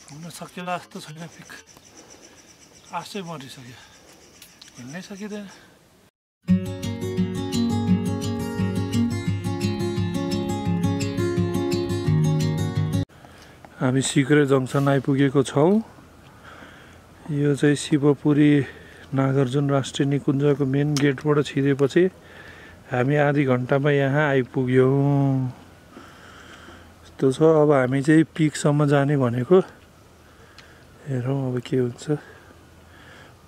घुम्न सकिएला जस्तो छैन पिक आशै मरिसक्यो हिँड्नै सकिँदैन हामी सिक्रे जङ्सन आइपुगेको छौँ यो चाहिँ शिवपुरी नागार्जुन राष्ट्रिय निकुञ्जको मेन गेटबाट छिरेपछि हामी आधी घन्टामा यहाँ आइपुग्यौँ यस्तो छ अब हामी चाहिँ पिकसम्म जाने भनेको हेरौँ अब के हुन्छ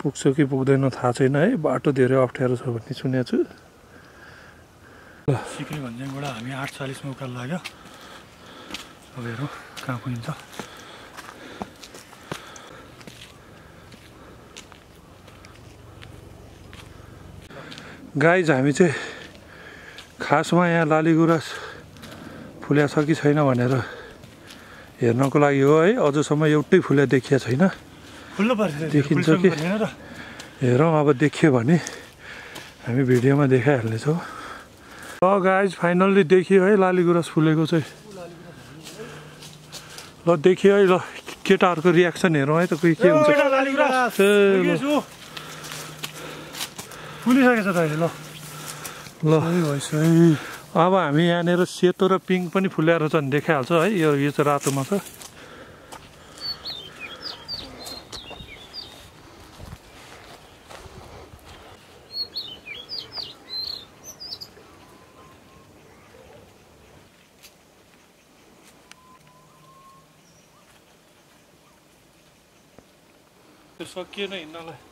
पुग्छ कि पुग्दैन थाहा छैन है बाटो धेरै अप्ठ्यारो छ भन्ने सुनेको छु सिक्रे भन्ज्याङबाट हामी 8:40 मा उकालो लाग्यो अब हेरौँ कहाँ पुगिन्छ गाइज हामी चाहिँ खासमा यहाँ लालीगुराँस फुल्या छ कि छैन भनेर हेर्नको लागि हो है अझसम्म एउटै फुल्या देखिया छैन देखिन्छ कि हेरौँ अब देखियो भने हामी भिडियोमा देखाइहाल्नेछौँ गाइज फाइनल्ली देखियो है लालीगुराँस फुलेको चाहिँ ल देखियो है ल केटाहरूको रियाक्सन हेरौँ है त कोही के हुन्छ फुलिसकेछ त अहिले ल अब हामी यहाँनिर सेतो र पिङ्क पनि फुल्याएर चाहिँ देखाइहाल्छ है यो चाहिँ रातोमा छ सकिएन हिँड्नलाई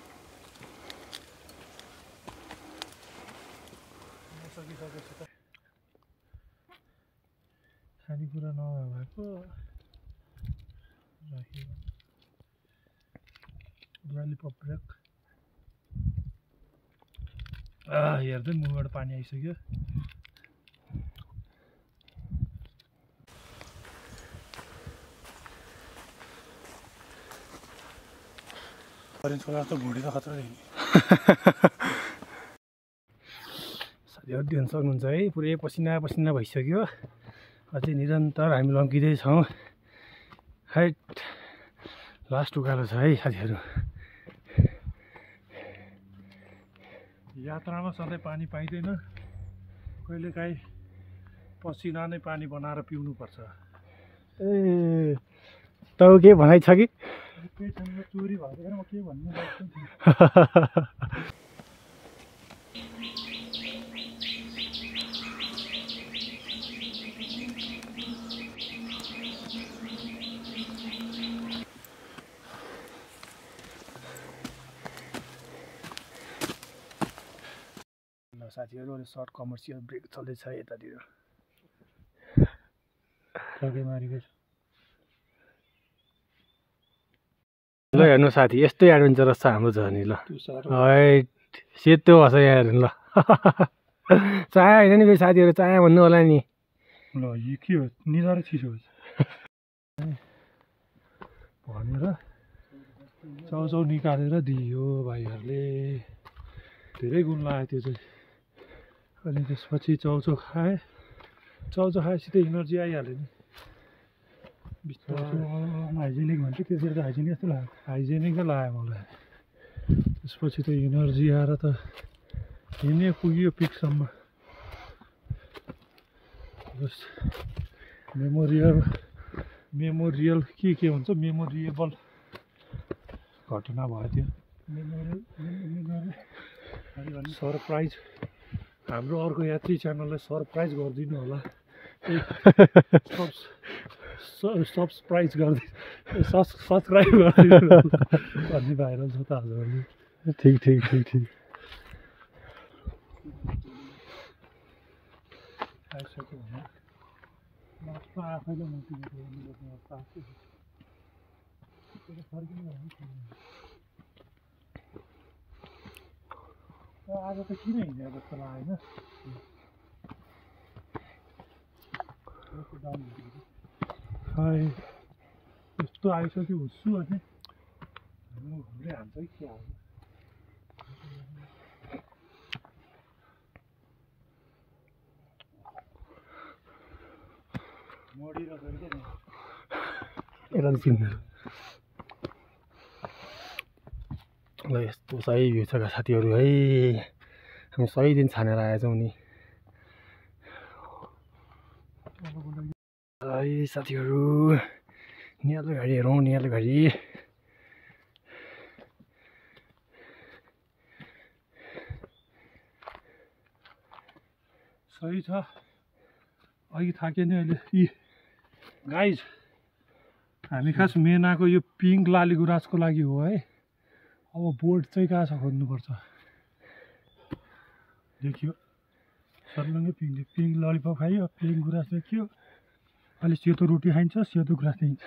खानेकुरा नभएको ललिपप ब्रेक हेर्दै मुखबाट पानी आइसक्यो छोरा त भुँडी त खतरा साथीहरू देख्न सक्नुहुन्छ है पुरै पसिना पसिना भइसक्यो अझै निरन्तर हामी लम्किँदैछौँ हाइट लास्ट उकालो छ है साथीहरू यात्रामा सधैँ पानी पाइँदैन कहिलेकाहीँ पसिना नै पानी बनाएर पिउनुपर्छ ए त के भनाइ छ कि चोरी भएर म के भन्नु साथीहरू अहिले सर्ट कमर्सियल ब्रेक चल्दैछ यतातिर मारेको ल हेर्नु साथी यस्तै एडभेन्चरस छ हाम्रो जर्नी ल है सेतो भएछ यहाँ हेर्नु ल चाया होइन नि फेरि साथीहरू चाया भन्नु होला नि ल यो के हो निधारै चिसो भनेर चाउचाउ निकालेर दियो भाइहरूले धेरै गुण लाग्यो त्यो चाहिँ अनि त्यसपछि चाउचाउ खाएँ चाउचाउ खाएपछि इनर्जी आइहाल्यो नि हाइजेनिक भन्छ त्यसरी त हाइजेनिक जस्तो लाग्यो हाइजेनिकै लाग्यो मलाई त्यसपछि त इनर्जी आएर त हिँड्ने पुग्यो पिकसम्म मेमोरियल के भन्छ मेमोरिएबल घटना भयो त्यो सरप्राइज हाम्रो अर्को यात्री च्यानललाई सरप्राइज गरिदिनु होला सब्सक्राइब गरिदिनु सब्सक्राइब गरिदिनु भन्ने भाइरल छ त हजुरहरूले ठिक आइसक्यो भने आफैले मोटिभेट गर्नुपर्ने आज त किन हिँडेको जस्तो लाग्यो होइन यस्तो आइसक्यो हुस्छु अनि घुम्दै हान्छ कि के हाल्छ मडिरहेको यता चिन्नु ल यस्तो सही भ्यू छ साथीहरू है हामी सही दिन छानेर आएछौँ नि है साथीहरू नियालो घडी हेरौँ नियालो घडी सही छ अघि थाके नि अहिले यी गाइज हामी खास मेन आएको यो पिङ्क लालीगुराँसको लागि हो है अब बोर्ड चाहिँ कहाँ छ खोज्नुपर्छ देखियो सर्लङ्गै पिङ्क ललिपप खाइयो पिङ्क गुराँस देखियो अहिले सेतो रोटी खाइन्छ सेतो गुराँस देखिन्छ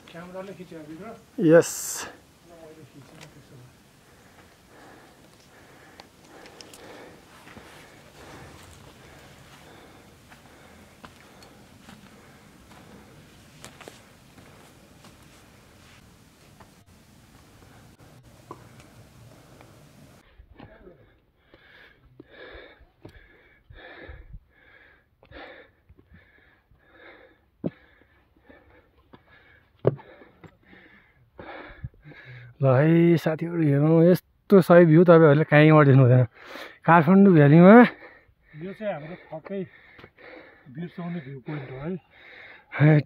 क्यामेराले खिच्यो भिडियो यस ल है साथीहरू हेरौँ यस्तो सही भ्यू तपाईँहरूले कहीँबाट देख्नु हुँदैन काठमाडौँ भ्यालीमा यो चाहिँ हाम्रो ठक्कै बिर्साउने भ्यू पोइन्ट हो है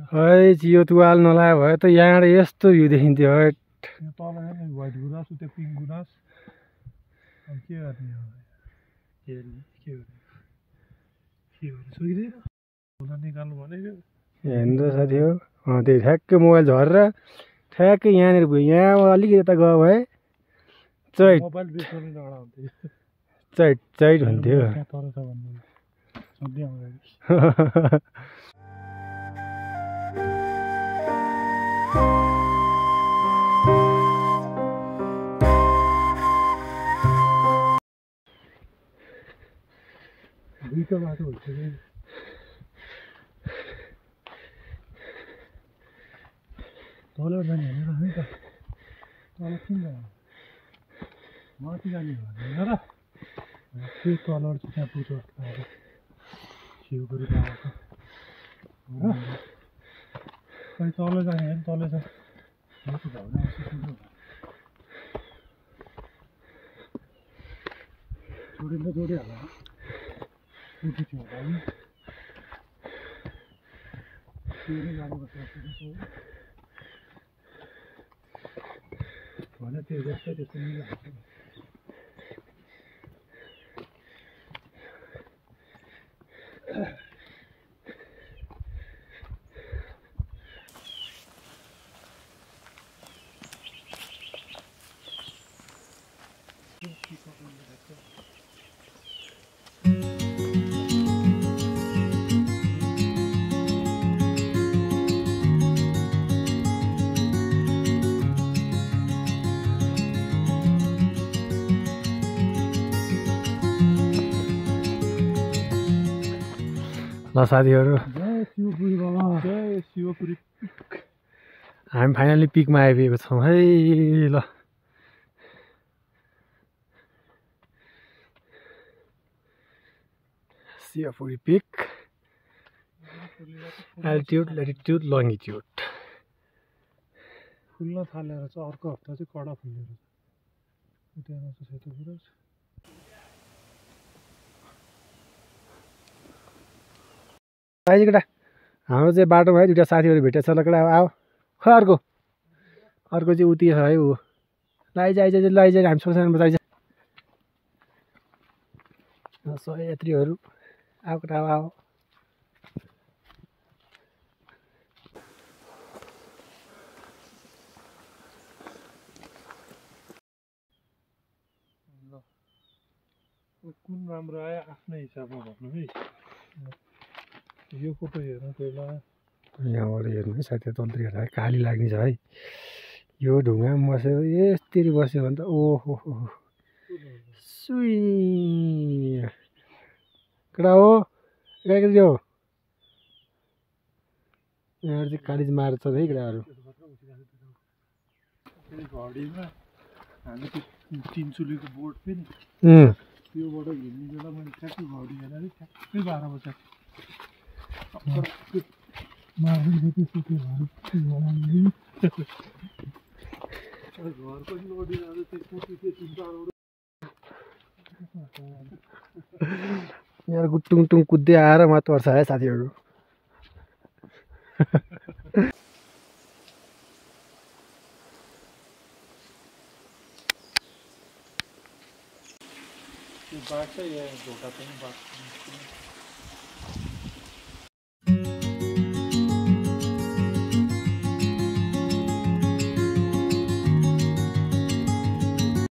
है चियो तुवाल नलायो भए त यहाँबाट यस्तो भ्यू देखिन्थ्यो है तल व्हाइट गुराँस उता पिङ्क गुराँस के गर्ने सोधिँदैन होला निकाल्नु भनेको हेर्नु साथी हो त्यही ठ्याक्कै मोबाइल झरेर ठ्याक्कै यहाँनिर भयो यहाँ अलिकति यता गयो भए चैट मोबाइल बिर्साउने डाँडा हुन्थ्यो चैट चैट हुन्थ्यो तर छ भन्नु सधैँ आउँदैन दुईटा बाटो हुन्छ कि तल जाने भनेर है त तल किन जाने माथि जाने भनेर त्यही तलबाट चाहिँ त्यहाँ पुग्छ शिवपुरी पाहाडको खै तल जाने होइन तल छ जोडिन्छ जोडिहाल्छ उठी थियो होला नि त्यो नै जानुपर्छ भने त्यो जस्तै त्यस्तो मिलिहाल्छ ल साथीहरू जय शिवपुरी बाबा जय शिवपुरी पिक हामी फाइनली पिकमा आइपुगेको छौँ है ल शिवपुरी पिक एल्टिट्युड ल्याटिट्युड लङ्गिट्युड फुल्न थालेर चाहिँ अर्को हप्ता चाहिँ कडा फुलेर उता सेतो गुराँस आइज केटा हाम्रो चाहिँ बाटोमा है दुइटा साथीहरू भेटेको छ ल केटा आऊ खै अर्को चाहिँ उति छ है ऊ लाइज हामी सोसाइटीमा आइज सहयात्रीहरू आऊ केटा आऊ कुन राम्रो आयो आफ्नै हिसाबमा भन्नु है यो फोटो हेर्नु पहिला यहाँबाट हेर्नु है साथी तन्त्री हेर्दा काली लाग्ने छ है यो ढुङ्गामा बसेर यस्तरी बस्यो भने त ओहो सुई केटा हो केटा हो यहाँ चाहिँ कालिज मार्छ है केटाहरू घडीमा हामी त्यो तिनचुलीको बोर्ड पनि त्योबाट हिँड्ने बेला मैले ठ्याक्कै घडी हेरेर ठ्याक्कै 12 बजे यहाँ गुटुङ कुद्दै आएर माथि पर्छ है साथीहरू। बाटो यहाँ ढोका पनि बाटो